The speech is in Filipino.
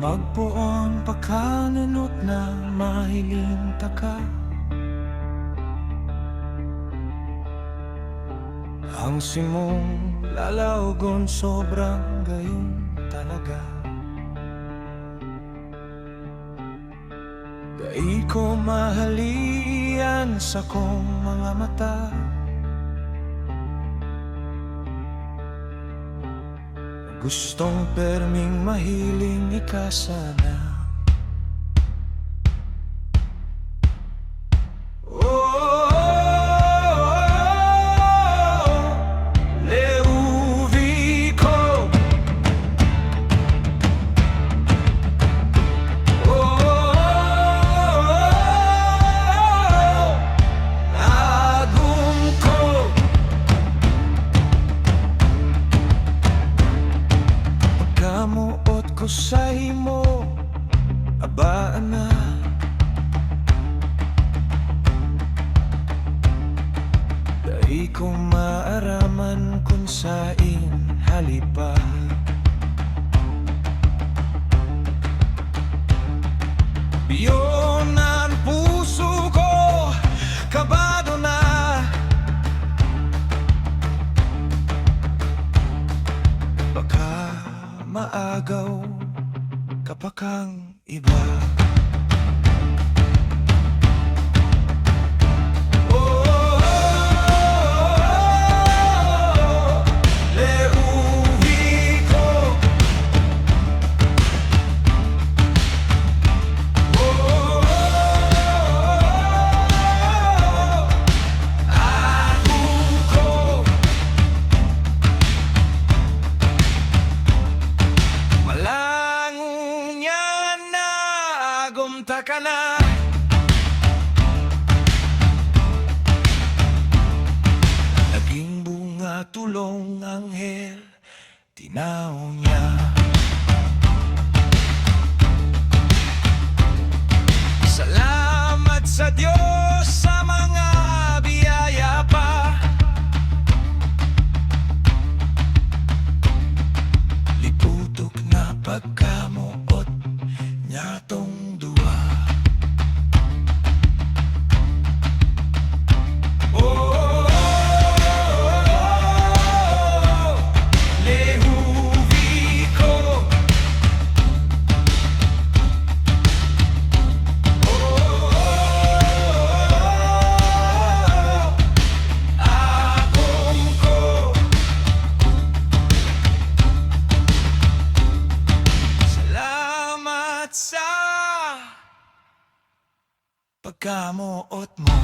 Magpuon pagkanunot na mahiling taka. Ang simong lalaugon sobrang gayon talaga. Dai ko mahalian sa kong mga mata. Gustong perming mahiling ikasana. Kamuot ko sa imo, abaan na. Dai ko maaraman kung sain halipa. Biyon ang puso ko, kabado na. Baka maagaw kapakang iba. Gumta ka na. Naging bunga tulong anghel, tinaw niya. Salamat sa Diyos sa mga biyaya pa. Liputok na pagkamuot niya tong sa pagkamuot mo.